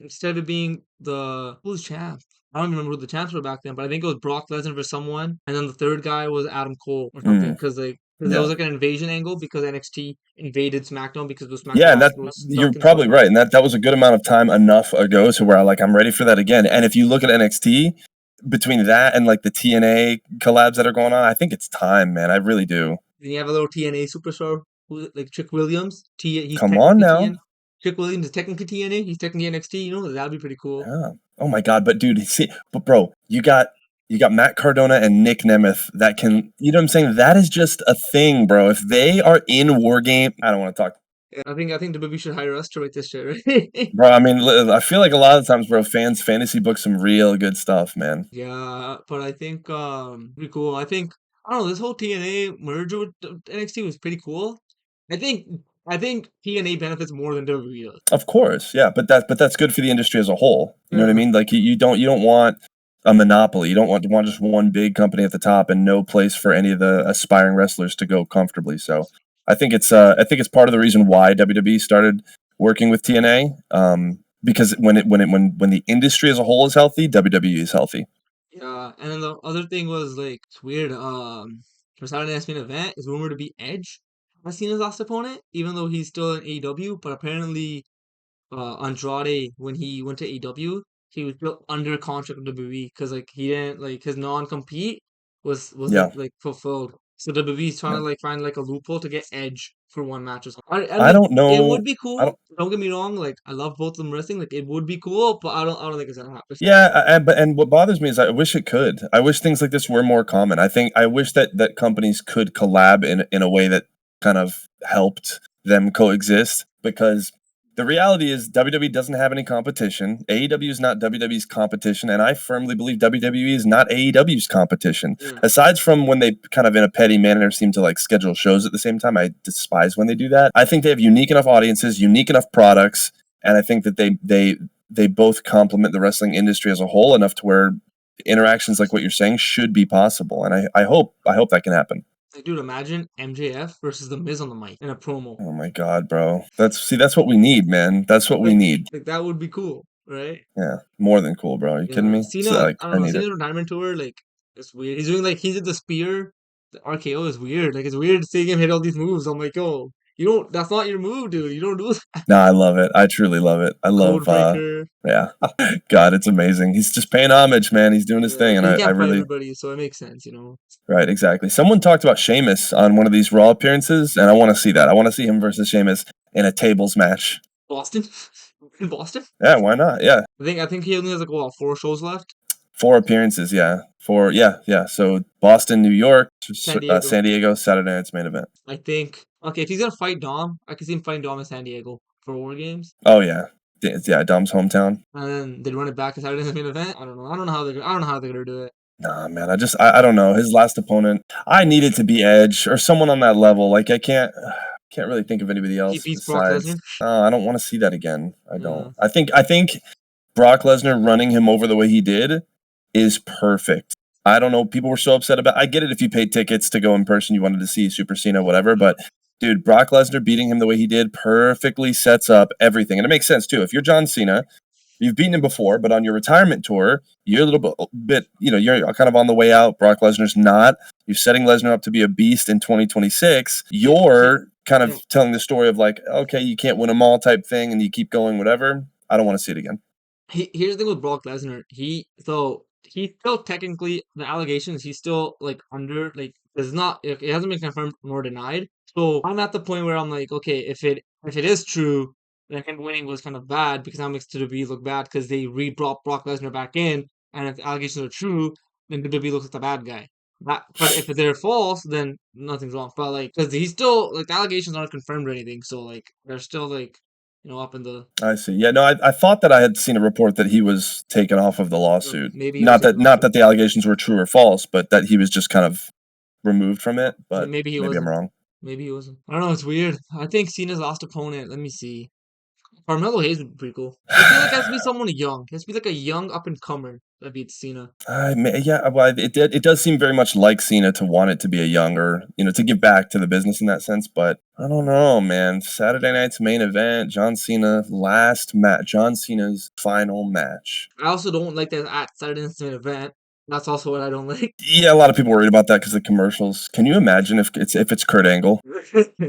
instead of it being the who's champ? I don't even remember who the champs were back then, but I think it was Brock Lesnar versus someone, and then the third guy was Adam Cole or something,
Mm,
because there
yeah.
was like an invasion angle because NXT invaded SmackDown because the SmackDown
Yeah, and that
roster was
you're
stuck in
probably
Saudi.
right, and that was a good amount of time enough ago to where I'm ready for that again. And if you look at NXT, between that and like the TNA collabs that are going on, I think it's time, man. I really do.
Then you have a little TNA superstar who like Chick Williams. He's
Come on
technically
now.
TN. Chick Williams is technically TNA. He's technically NXT. That'd be pretty cool.
Yeah. Oh my God, but dude, see, but bro, you got Matt Cardona and Nick Nemeth that can, you know what I'm saying? That is just a thing, bro. If they are in War Game, I don't want to talk.
Yeah, I think the movie should hire us to write this shit, right?
Bro, I mean, I feel like a lot of times, bro, fans fantasy book some real good stuff, man.
Yeah, but I think pretty cool. I don't know, this whole TNA merger with NXT was pretty cool. I think I think TNA benefits more than WWE does.
Of course, yeah, but that's good for the industry as a whole. You know what I
Yeah.
mean? Like you don't want a monopoly. You don't want just one big company at the top and no place for any of the aspiring wrestlers to go comfortably. So I think it's part of the reason why WWE started working with TNA. because when the industry as a whole is healthy, WWE is healthy.
Yeah, and then the other thing was like it's weird. For Saturday Night's main event is rumored to be Edge as Cena's last opponent, even though he's still in AEW. But apparently, Andrade when he went to AEW, he was still under contract with WWE because like he didn't like his non-compete
Yeah,
wasn't like fulfilled. So WWE's trying
yeah.
to like find like a loophole to get Edge for one match or something. I
I
mean,
don't
it
know.
would be
I don't.
cool. Don't get me wrong. Like I love both of them wrestling. Like it would be cool, but I don't think it's gonna happen.
Yeah, but what bothers me is I wish it could. I wish things like this were more common. I wish that companies could collab in a way that kind of helped them coexist, because the reality is WWE doesn't have any competition. AEW is not WWE's competition, and I firmly believe WWE is not AEW's competition.
Yeah.
Aside from when they kind of in a petty manner seem to like schedule shows at the same time, I despise when they do that. I think they have unique enough audiences, unique enough products, and I think that they both complement the wrestling industry as a whole enough to where interactions like what you're saying should be possible, and I hope that can happen.
Like, dude, imagine MJF versus The Miz on the mic in a promo.
Oh my god, bro, that's what we need, man. That's what we need.
Like that would be cool, right?
Yeah, more than cool, bro. Are you kidding
Yeah,
me? So,
Cena.
like,
I don't
I
know.
need it.
Cena's retirement tour, like, it's weird. He's doing like he did the spear, the RKO is weird. Like, it's weird seeing him hit all these moves. I'm like, yo, you don't. That's not your move, dude. You don't do that.
No, I love it. I truly love it. I love.
Code breaker.
Yeah, God, it's amazing. He's just paying homage, man. He's doing his
Yeah,
thing, and
he
I
can't fight
really.
everybody, so it makes sense, you know.
Right, exactly. Someone talked about Sheamus on one of these Raw appearances, and I want to see that. I want to see him versus Sheamus in a tables match.
Boston, in Boston.
Yeah, why not? Yeah,
I think he only has like what 4 shows left.
4 appearances. Yeah, yeah. So Boston, New York,
San Diego.
San Diego, Saturday night's main event.
I think. Okay, if he's gonna fight Dom, I can see him fighting Dom in San Diego for War Games.
Oh yeah, yeah. Dom's hometown.
And then they run it back to Saturday's main event. I don't know. I don't know how they're gonna do it.
Nah, man. I don't know. His last opponent, I needed to be Edge or someone on that level. Like I can't really think of anybody
He
else
beats Brock
besides.
Lesnar.
I don't want to see that again. I don't.
Yeah.
I think Brock Lesnar running him over the way he did is perfect. I don't know. People were so upset about. I get it if you paid tickets to go in person, you wanted to see Super Cena, whatever. But dude, Brock Lesnar beating him the way he did perfectly sets up everything, and it makes sense too. If you're John Cena, you've beaten him before, but on your retirement tour, you're a little bit, you're kind of on the way out. Brock Lesnar's not. You're setting Lesnar up to be a beast in 2026. You're kind
Yeah.
of telling the story of like, okay, you can't win them all type thing, and you keep going, whatever. I don't want to see it again.
Here's the thing with Brock Lesnar. He's still technically the allegations. He's still like under like it's not. It hasn't been confirmed nor denied. So I'm at the point where I'm like, okay, if it is true, then him winning was kind of bad because that makes WWE look bad because they re-brought Brock Lesnar back in, and if the allegations are true, then WWE looks like the bad guy. But if they're false, then nothing's wrong. But like, because he's still like the allegations aren't confirmed or anything, so like they're still like up in the
I see. Yeah, no, I thought that I had seen a report that he was taken off of the lawsuit.
maybe he was
Not that
taken off.
the allegations were true or false, but that he was just kind of removed from it. But
Maybe he
maybe I'm
wasn't.
wrong.
Maybe he wasn't. I don't know. It's weird. I think Cena's last opponent. Let me see. Carmelo Hayes would be pretty cool. I feel like it has to be someone young. It has to be like a young up and comer that beats Cena.
Yeah, well, it does seem very much like Cena to want it to be a younger, to give back to the business in that sense. But I don't know, man. Saturday night's main event, John Cena last match, John Cena's final match.
I also don't like that at Saturday's main event. That's also what I don't like.
Yeah, a lot of people worried about that because of the commercials. Can you imagine if it's Kurt Angle,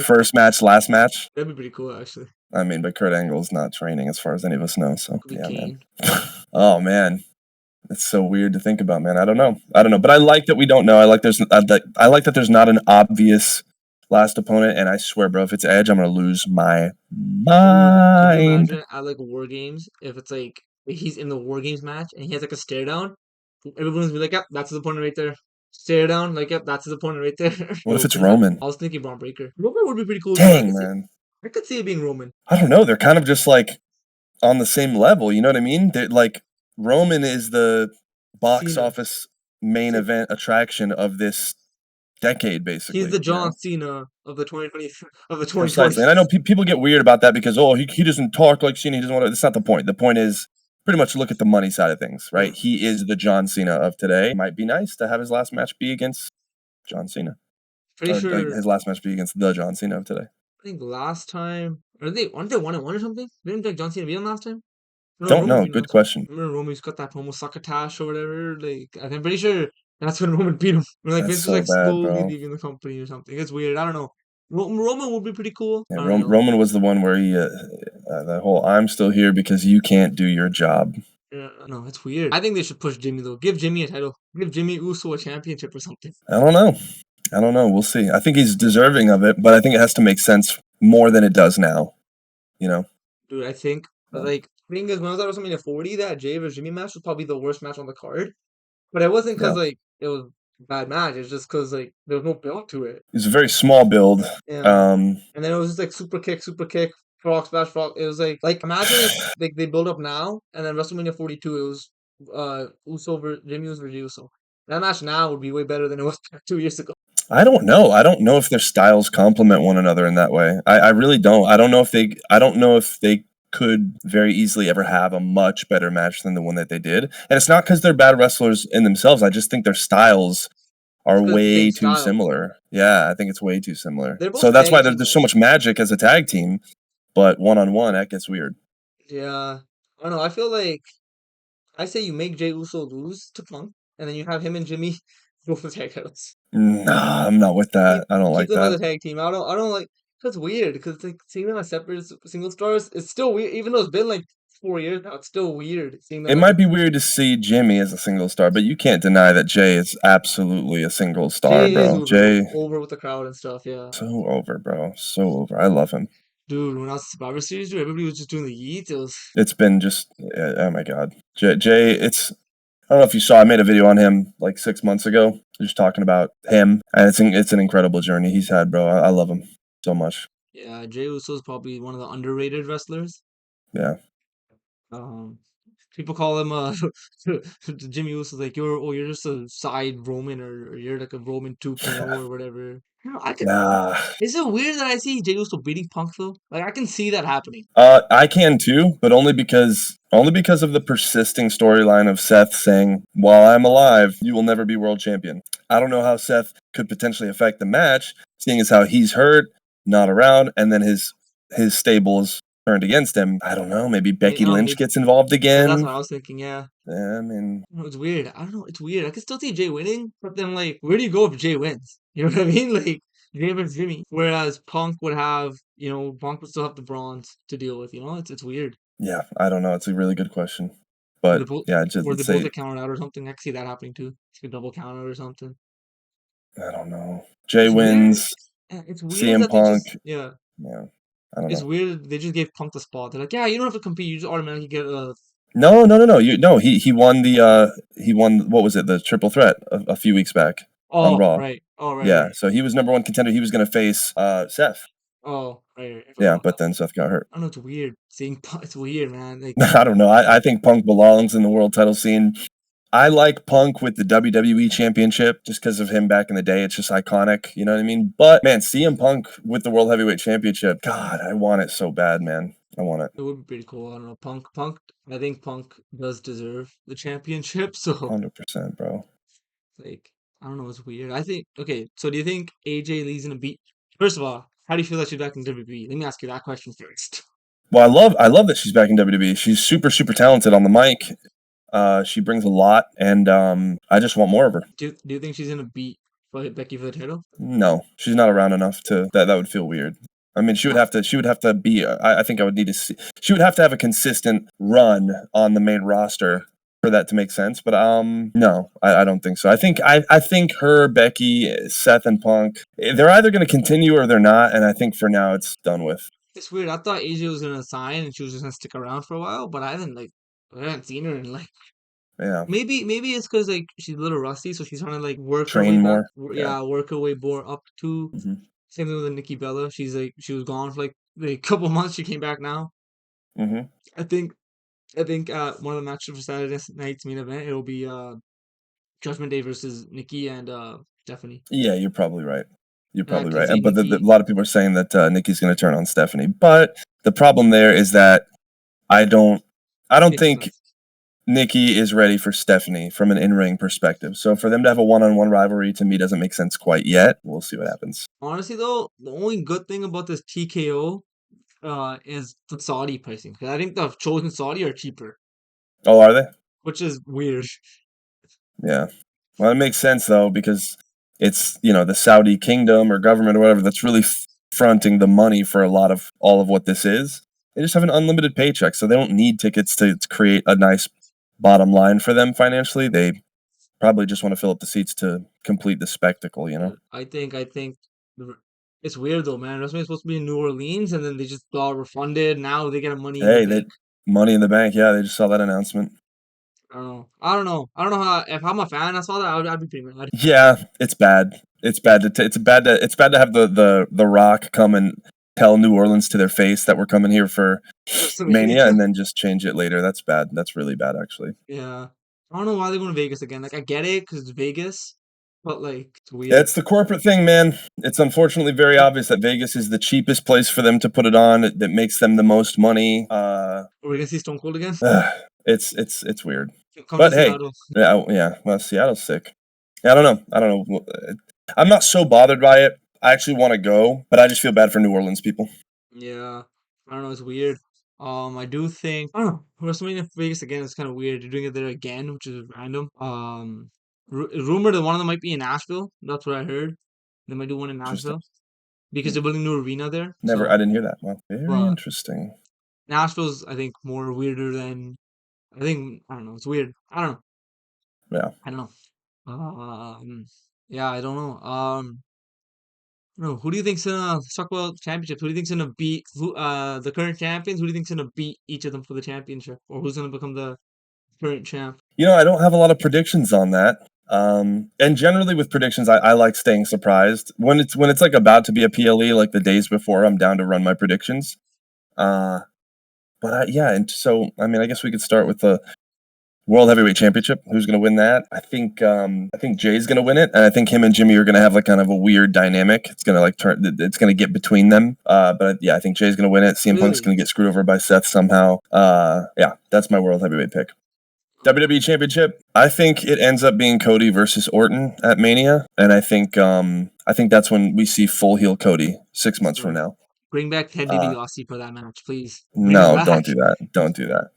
first match, last match?
That'd be pretty cool, actually.
I mean, but Kurt Angle's not training as far as any of us know. So
Could be
yeah, man.
Kane.
Oh man, it's so weird to think about, man. I don't know, but I like that we don't know. I like I like that there's not an obvious last opponent. And I swear, bro, if it's Edge, I'm gonna lose my
Could you
mind.
imagine at like War Games if it's like he's in the War Games match and he has like a stare down? Everyone's be like, "Yep, that's his opponent right there." Stare down, like, "Yep, that's his opponent right there."
What if it's Roman?
I was thinking Braun Breaker. Roman would be pretty cool.
Dang, man.
I could see it being Roman.
I don't know. They're kind of just like on the same level. You know what I mean? They're like Roman is the box
Cena.
office main event attraction of this decade, basically.
He's the John Cena of the 2020 of the 2020s.
Precisely. And I know people get weird about that because he doesn't talk like Cena. He doesn't want to. That's not the point. The point is pretty much look at the money side of things, right? He is the John Cena of today. It might be nice to have his last match be against John Cena.
Pretty sure
his last match be against the John Cena of today.
I think last time aren't they 1-1 or something? Didn't like John Cena beat him last time? No,
Don't
Roman
know.
beat him
Good
one time.
question.
Remember Roman's got that promo succotash or whatever? Like, I'm pretty sure that's when Roman beat him. When like
That's
Vince was
so
like
bad,
slowly
bro.
leaving the company or something. It's weird. I don't know. Roman would be pretty cool.
Yeah,
I don't know.
Roman was the one where he the whole "I'm still here because you can't do your job."
Yeah, I know. It's weird. I think they should push Jimmy though. Give Jimmy a title. Give Jimmy Uso a championship or something.
I don't know. I don't know. We'll see. I think he's deserving of it, but I think it has to make sense more than it does now. You know.
Dude, I think
So,
like thing is when I was at WrestleMania 40, that Jay versus Jimmy match was probably the worst match on the card. But it wasn't
yeah,
because like it was a bad match. It's just because like there was no build to it.
it's a very small build.
Yeah. And then it was just like super kick, frog splash, frog. It was like imagine if like they build up now and then WrestleMania 42 it was Uso versus Jimmy Uso versus Uso. That match now would be way better than it was 2 years ago.
I don't know. I don't know if their styles complement one another in that way. I really don't. I don't know if they. I don't know if they could very easily ever have a much better match than the one that they did. And it's not because they're bad wrestlers in themselves. I just think their styles are
It's 'cause it's the same
way too
style.
similar. Yeah, I think it's way too similar.
They're
So
both
that's
tag
why
team
there's so
guys.
much magic as a tag team, but one on one that gets weird.
Yeah. I don't know. I feel like I say you make Jey Uso lose to Punk, and then you have him and Jimmy go for the tag titles.
Nah, I'm not with that. I don't
You keep
like
them as
that.
a tag team. I don't like. Cause it's weird. Cause like seeing them as separate single stars, it's still weird. Even though it's been like 4 years now, it's still weird seeing them
It
as
might be weird to see Jimmy as a single star, but you can't deny that Jay is absolutely a single star,
Jay is
bro. Jay,
over with the crowd and stuff. Yeah,
so over, bro. So over. I love him.
dude. When I was at Survivor Series, dude, everybody was just doing the yeet. It was
It's been just, oh my God. Jay, I don't know if you saw, I made a video on him like 6 months ago, just talking about him. And it's an incredible journey he's had, bro. I love him so much.
yeah. Jey Uso is probably one of the underrated wrestlers.
Yeah.
Um, People call him Jimmy Uso's like you're just a side Roman or you're like a Roman 2.0 or whatever. You know, I could.
Nah.
Is it weird that I see Jey Uso beating Punk though? Like I can see that happening.
I can too, but only because of the persisting storyline of Seth saying, "While I'm alive, you will never be world champion." I don't know how Seth could potentially affect the match, seeing as how he's hurt, not around, and then his stables turned against him. I don't know. Maybe
I
Becky
don't know,
Lynch
maybe
gets involved
that's
again.
what I was thinking. Yeah,
Yeah, I mean,
I don't know, it's weird. I don't know. It's weird. I can still see Jay winning, but then like, where do you go if Jay wins? You know what I mean? Like Jay versus Jimmy. Whereas Punk would have, Punk would still have the bronze to deal with. It's weird.
yeah, I don't know. It's a really good question,
Or they
but
both,
yeah, just
or they
let's
both
say
get counted out or something. I can see that happening too. It's like a double count out or something.
I don't know. Jay
It's weird.
wins.
It's weird
CM
that they
Punk.
just yeah.
Yeah, I don't
It's
know.
weird they just gave Punk the spot. They're like, yeah, you don't have to compete. You just automatically get a.
No, no, no, no. No. He won he won what was it, the triple threat a few weeks back on
Oh
Raw.
right. Oh
Yeah,
right.
so he was number one contender. He was gonna face Seth.
Oh right. I forgot
Yeah,
about
but
that.
then Seth got hurt.
I don't know. It's weird seeing. It's weird, man. Like
I don't know. I think Punk belongs in the world title scene. I like Punk with the WWE Championship just because of him back in the day. It's just iconic, you know what I mean? But man, CM Punk with the World Heavyweight Championship, God, I want it so bad, man. I want it.
it would be pretty cool. I don't know. Punk. I think Punk does deserve the championship. So
100%, bro.
like, I don't know. It's weird. I think. Okay. So do you think AJ Lee's gonna beat? First of all, how do you feel that she's back in WWE? Let me ask you that question first.
Well, I love that she's back in WWE. She's super, super talented on the mic. She brings a lot, and I just want more of her.
Do you think she's gonna beat Becky for the title?
No, she's not around enough to that. That would feel weird. I mean, she would
Uh,
have to. She would have to be. I think I would need to see. She would have to have a consistent run on the main roster for that to make sense. But no, I don't think so. I think her, Becky, Seth, and Punk, they're either going to continue or they're not. And I think for now it's done with.
It's weird. I thought AJ was gonna sign and she was just gonna stick around for a while, but I haven't seen her in like
Yeah,
maybe it's because like she's a little rusty, so she's trying to like work her way
train
back.
more. Yeah.
Yeah, work her way more up to.
Hmm.
Same thing with Nikki Bella. She's like she was gone for like a couple months. She came back now.
Hmm.
I think I think one of the matches for Saturday night's main event it'll be Judgment Day versus Nikki and Stephanie.
Yeah, you're probably right. You're
And I
probably
can
right.
see
But a
Nikki.
lot of people are saying that Nikki's going to turn on Stephanie. But the problem there is that I don't. I don't
It makes
think
sense.
Nikki is ready for Stephanie from an in-ring perspective. So for them to have a one-on-one rivalry to me doesn't make sense quite yet. We'll see what happens.
Honestly though, the only good thing about this TKO is the Saudi pricing. 'Cause I think the shows in Saudi are cheaper,
Oh, are they?
which is weird.
Yeah. Well, it makes sense though because it's the Saudi kingdom or government or whatever that's really fronting the money for a lot of all of what this is. They just have an unlimited paycheck, so they don't need tickets to create a nice bottom line for them financially. They probably just want to fill up the seats to complete the spectacle.
I think the- it's weird though, man. WrestleMania supposed to be in New Orleans, and then they just got refunded. Now they get money in the
Hey, that
bank.
Money in the Bank. Yeah, they just saw that announcement.
I don't know. I don't know. I don't know how. If I'm a fan, I saw that. I'd be pretty mad.
Yeah, it's bad. It's bad to have the Rock come and tell New Orleans to their face that we're coming here for Mania
WrestleMania.
and then just change it later. That's bad. That's really bad, actually.
Yeah. I don't know why they're going to Vegas again. Like I get it because it's Vegas, but like it's weird.
It's the corporate thing, man. It's unfortunately very obvious that Vegas is the cheapest place for them to put it on. That makes them the most money.
Are we gonna see Stone Cold again?
It's weird.
Come to
But hey,
Seattle.
yeah. Well, Seattle's sick. Yeah, I don't know. I'm not so bothered by it. I actually want to go, but I just feel bad for New Orleans people.
Yeah. I don't know. It's weird. I do think I don't know. WrestleMania Vegas again is kind of weird. You're doing it there again, which is random. Rumored that one of them might be in Nashville. That's what I heard. They might do one in
Interesting.
Nashville because
Hmm.
they're building a new arena there.
I
So,
didn't hear that. Well, very
but
interesting.
Nashville's I think more weirder than I don't know. It's weird. I don't know.
Yeah.
I don't know. Yeah, I don't know. No, who do you think's gonna let's talk about championships? Who do you think's gonna beat the current champions? Who do you think's gonna beat each of them for the championship, or who's gonna become the current champ?
I don't have a lot of predictions on that. And generally with predictions, I like staying surprised when it's like about to be a PLE, like the days before. I'm down to run my predictions. Uh, yeah, and so I mean, I guess we could start with the World Heavyweight Championship. Who's going to win that? I think Jay's going to win it, and I think him and Jimmy are going to have like kind of a weird dynamic. It's going to like turn. It's going to get between them. But yeah, I think Jay's going to win it. CM Punk's
Really?
going to get screwed over by Seth somehow. Yeah, that's my World Heavyweight pick. WWE Championship. I think it ends up being Cody versus Orton at Mania, and I think that's when we see full heel Cody 6 months from
Bro,
now.
bring back Ted
Uh,
DiBiase for that match, please. Bring him
no, don't
back.
do that. Don't do that.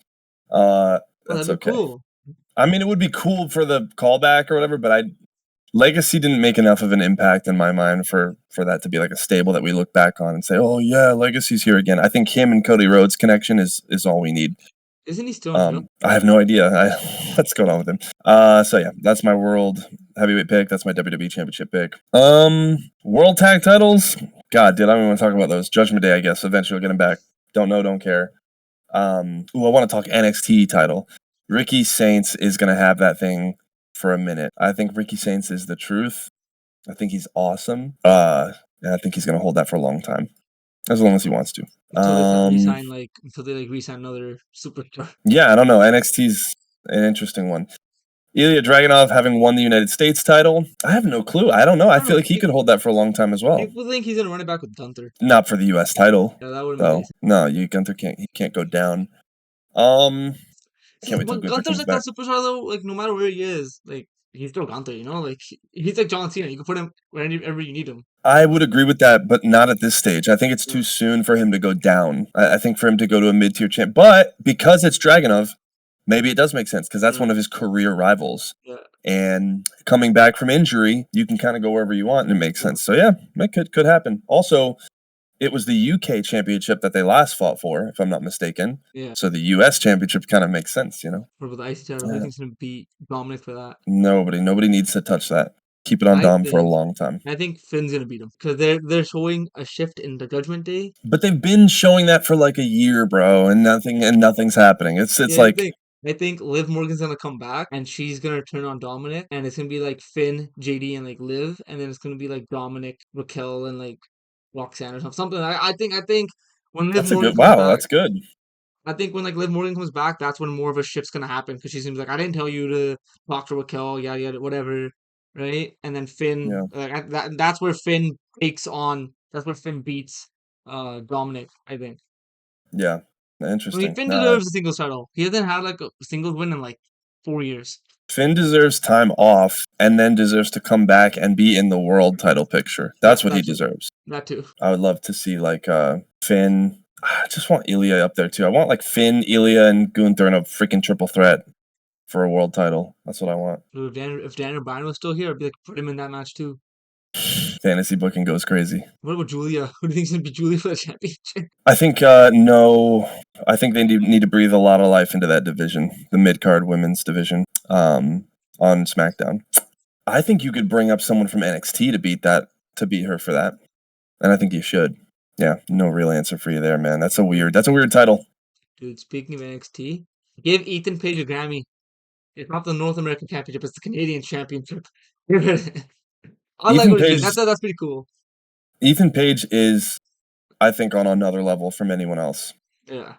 Oh, that'd
That's
be
okay.
cool.
I mean, it would be cool for the callback or whatever, but Legacy didn't make enough of an impact in my mind for that to be like a stable that we look back on and say, oh yeah, Legacy's here again. I think him and Cody Rhodes connection is all we need.
Isn't he still in jail?
I have no idea. What's going on with him? So yeah, that's my World Heavyweight pick. That's my WWE Championship pick. World Tag Titles. God, dude, I don't even want to talk about those. Judgment Day, I guess. Eventually, we'll get them back. Don't know, don't care. I want to talk NXT title. Ricky Saints is gonna have that thing for a minute. I think Ricky Saints is the truth. I think he's awesome. And I think he's gonna hold that for a long time, as long as he wants to.
Until they like resign another superstar.
Yeah, I don't know. NXT's an interesting one. Ilya Dragunov having won the United States title. I have no clue. I don't know.
I
I
don't
feel
know.
like he could hold that for a long time as well.
People think he's gonna run it back with Gunther.
Not for the US title.
Yeah, that would have been
Though.
nice.
No, Gunther can't go down. Can't
See,
wait till
but
Gunther
Gunther's
comes
like
back.
that superstar though. Like no matter where he is, like he's still Gunther. You know, like he's like John Cena. You can put him wherever you need him.
I would agree with that, but not at this stage. I think it's
Yeah.
too soon for him to go down. I think for him to go to a mid-tier champ. But because it's Dragunov, maybe it does make sense because that's
Yeah.
one of his career rivals.
Yeah.
And coming back from injury, you can kind of go wherever you want, and it makes
Yeah.
sense. So yeah, it could happen. Also, it was the UK championship that they last fought for, if I'm not mistaken.
Yeah.
So the US championship kind of makes sense,
What about the IC title? Who do you
Yeah.
think's gonna beat Dominic for that?
Nobody needs to touch that. Keep it on
I
Dom for a
think
long time.
I think Finn's gonna beat him because they're showing a shift in the Judgment Day.
But they've been showing that for like a year, bro, and nothing's happening. It's
Yeah,
like
I think Liv Morgan's gonna come back and she's gonna turn on Dominic, and it's gonna be like Finn, JD, and like Liv, and then it's gonna be like Dominic, Raquel, and like Roxanne or something. I think when Liv
that's a
Morgan
good
comes
wow,
back,
that's good.
I think when like Liv Morgan comes back, that's when more of a shift's gonna happen because she seems like I didn't tell you to talk to Raquel, yada yada, whatever, right? And then Finn,
Yeah.
that's where Finn takes on. That's where Finn beats Dominic. I think.
Yeah.
I mean,
Interesting.
Finn deserves a singles title. He hasn't had like a singles win in like 4 years.
Finn deserves time off and then deserves to come back and be in the world title picture. That's what he
That too.
deserves.
That too.
I would love to see like Finn I just want Ilya up there too. I want like Finn, Ilya, and Gunther in a freaking triple threat for a world title. That's what I want.
Dude, if Daniel Bryan was still here, I'd be like, put him in that match too.
Fantasy booking goes crazy.
What about Julia? Who do you think's gonna be Julia for the championship?
I think no. I think they need to breathe a lot of life into that division, the mid card women's division, on SmackDown. I think you could bring up someone from NXT to beat her for that, and I think you should. Yeah, no real answer for you there, man. That's a weird title.
Dude, speaking of NXT, give Ethan Page a Grammy. It's not the North American Championship; it's the Canadian Championship. I like
Ethan
what he's doing.
Page.
That's pretty cool.
Ethan Page is, I think, on another level from anyone else.
Yeah,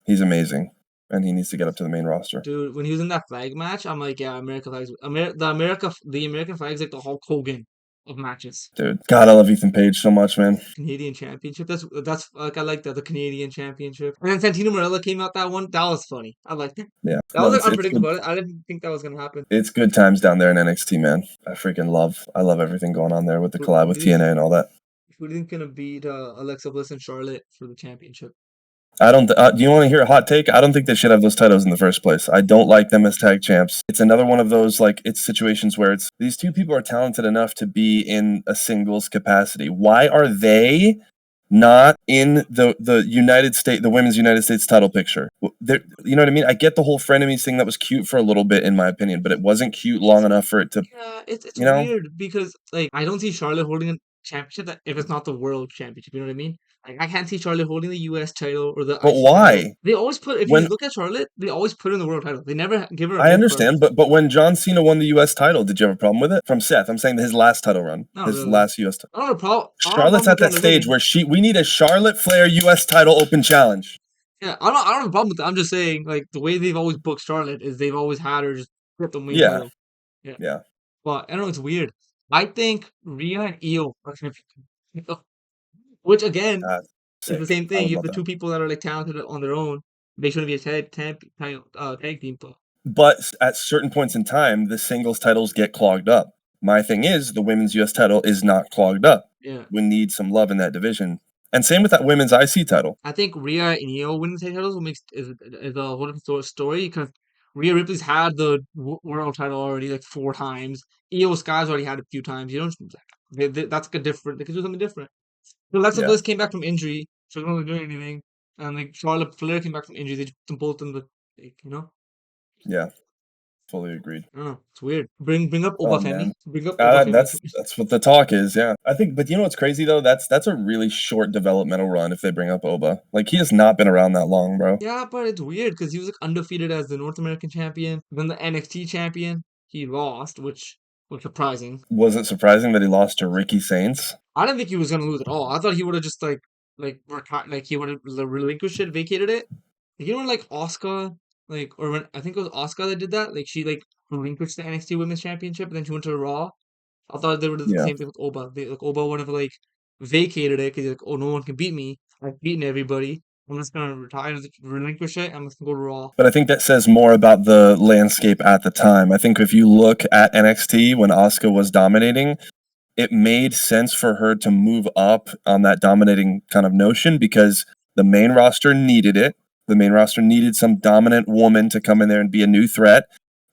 He's amazing, and he needs to get up to the main roster.
dude. When he was in that flag match, I'm like, yeah, America flags. The American flag is like the Hulk Hogan of matches.
Dude, God, I love Ethan Page so much, man.
Canadian Championship. That's like I like the Canadian Championship. And then Santino Marella came out that one. That was funny. I liked it.
Yeah,
That
no,
was like
it's good.
unpredictable. I didn't think that was gonna happen.
It's good times down there in NXT, man. I love everything going on there with the collab with TNA and all that.
Who do you think gonna beat Alexa Bliss and Charlotte for the championship?
I don't. Do you want to hear a hot take? I don't think they should have those titles in the first place. I don't like them as tag champs. It's another one of those it's situations where these two people are talented enough to be in a singles capacity. Why are they not in the United States, the women's United States title picture? You know what I mean? I get the whole frenemies thing. That was cute for a little bit, in my opinion, but it wasn't cute long enough for it to.
Yeah, it's weird because like I don't see Charlotte holding a championship if it's not the world championship. You know what I mean? Like I can't see Charlotte holding the U.S. title or the
But
IC
why?
title. They always put. If you look at Charlotte, they always put her in the world title. They never give her.
I understand, but when John Cena won the U.S. title, did you have a problem with it? From Seth, I'm saying his last title run, last U.S. title.
I don't have a problem.
Charlotte's at that stage where we need a Charlotte Flair U.S. title open challenge.
Yeah, I don't have a problem with that. I'm just saying, like the way they've always booked Charlotte is they've always had her just get the main title.
Yeah.
But I don't know. It's weird. I think Rhea and Io are which again is the same thing. You have the two people that are like talented on their own. They shouldn't be a tag team.
But at certain points in time, the singles titles get clogged up. My thing is, the women's U.S. title is not clogged up.
Yeah.
We need some love in that division. And same with that women's IC title.
I think Rhea and Io winning the titles is a whole different story because Rhea Ripley's had the world title already like 4 times. Io Sky's already had it a few times. You don't. That's a different. They could do something different. Alexa Bliss came back from injury. She wasn't really doing anything. And like Charlotte Flair came back from injury. They just put them both in the,
Yeah, fully agreed.
I don't know. It's weird. Bring up Obafemi. Bring up
that's what the talk is. Yeah, I think. But you know what's crazy though? That's a really short developmental run if they bring up Oba. Like he has not been around that long, bro.
Yeah, but it's weird because he was like undefeated as the North American champion, then the NXT champion. He lost, which was surprising.
Was it surprising that he lost to Ricky Saints?
I didn't think he was gonna lose at all. I thought he would have just he would have relinquished it, vacated it. Like Asuka, or when I think it was Asuka that did that. Like she relinquished the NXT Women's Championship and then she went to Raw. I thought they would do the same thing with Oba. Oba would have vacated it because oh, no one can beat me. I've beaten everybody. I'm just gonna retire, relinquish it. I'm just gonna go to Raw.
But I think that says more about the landscape at the time. I think if you look at NXT when Asuka was dominating, it made sense for her to move up on that dominating kind of notion because the main roster needed it. The main roster needed some dominant woman to come in there and be a new threat.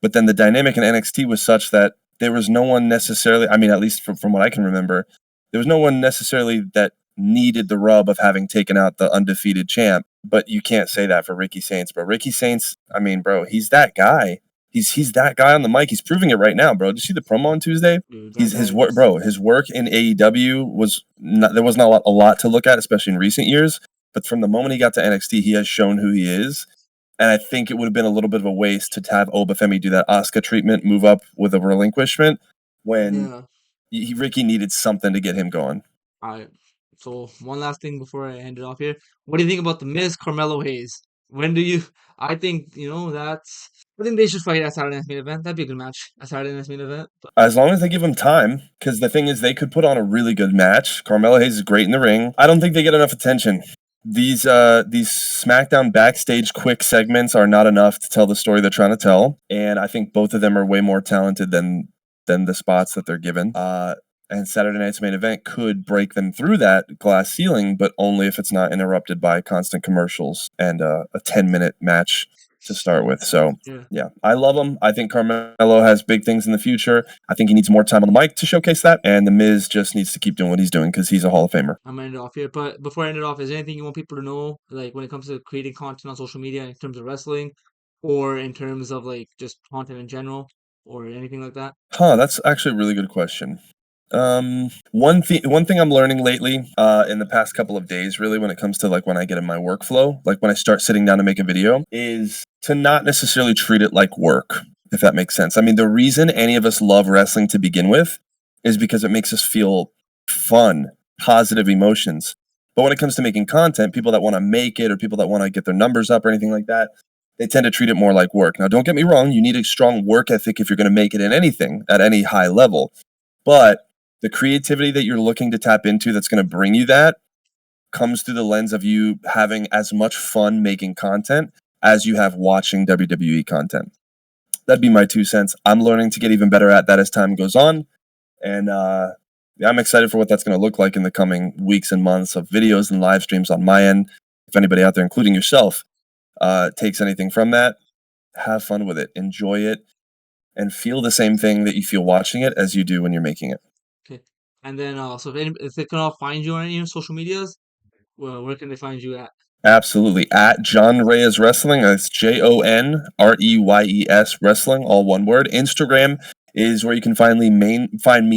But then the dynamic in NXT was such that there was no one necessarily, I mean, at least from what I can remember, there was no one necessarily that needed the rub of having taken out the undefeated champ. But you can't say that for Ricky Saints, bro. Ricky Saints, I mean, bro, he's that guy. He's that guy on the mic. He's proving it right now, bro. Did you see the promo on Tuesday?
Dude,
His work, bro. His work in AEW was not. There was not a lot to look at, especially in recent years. But from the moment he got to NXT, he has shown who he is. And I think it would have been a little bit of a waste to have Obafemi do that Asuka treatment, move up with a relinquishment when Ricky needed something to get him going.
All right. So one last thing before I end it off here. What do you think about the Miz Carmelo Hayes? When do you? I think I think they should fight at Saturday Night's Main Event. That'd be a good match at Saturday Night's Main Event. But
as long as they give him time, because the thing is, they could put on a really good match. Carmelo Hayes is great in the ring. I don't think they get enough attention. These SmackDown backstage quick segments are not enough to tell the story they're trying to tell, and I think both of them are way more talented than the spots that they're given. And Saturday night's main event could break them through that glass ceiling, but only if it's not interrupted by constant commercials and a 10-minute match to start with. So,
Yeah.
yeah, I love him. I think Carmelo has big things in the future. I think he needs more time on the mic to showcase that. And The Miz just needs to keep doing what he's doing because he's a Hall of Famer.
I'm gonna end it off here. But before I end it off, is there anything you want people to know, like when it comes to creating content on social media in terms of wrestling, or in terms of like just content in general, or anything like that?
That's actually a really good question. One thing I'm learning lately, in the past couple of days, really, when it comes to like when I get in my workflow, like when I start sitting down to make a video, is to not necessarily treat it like work, if that makes sense. I mean, the reason any of us love wrestling to begin with is because it makes us feel fun, positive emotions. But when it comes to making content, people that want to make it or people that want to get their numbers up or anything like that, they tend to treat it more like work. Now, don't get me wrong, you need a strong work ethic if you're going to make it in anything at any high level. But the creativity that you're looking to tap into that's going to bring you that comes through the lens of you having as much fun making content as you have watching WWE content. That'd be my 2 cents. I'm learning to get even better at that as time goes on. And yeah, I'm excited for what that's going to look like in the coming weeks and months of videos and live streams on my end. If anybody out there, including yourself, takes anything from that, have fun with it, enjoy it, and feel the same thing that you feel watching it as you do when you're making it.
Okay. And then so if they can all find you on any social medias, well, where can they find you at?
Absolutely. At jonreyes Wrestling. That's JONREYES Wrestling, all one word. Instagram is where you can find me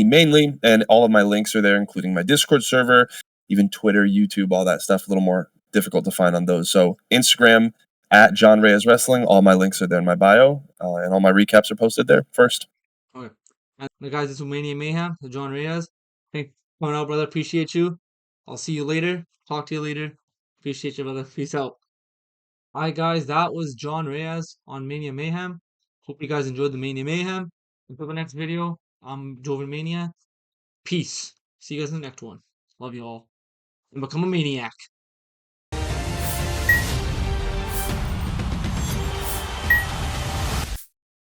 mainly, and all of my links are there, including my Discord server, even Twitter, YouTube, all that stuff. A little more difficult to find on those. So Instagram at jonreyes Wrestling. All my links are there in my bio, and all my recaps are posted there first.
Okay. And guys, this is ManiaMayhem, the John Reyes. Thanks for coming out, brother. Appreciate you. I'll see you later. Talk to you later. Appreciate you, brother. Peace out. Alright, guys, that was John Reyes on Mania Mayhem. Hope you guys enjoyed the Mania Mayhem. Until the next video, I'm Joven Mania. Peace. See you guys in the next one. Love you all. And become a maniac.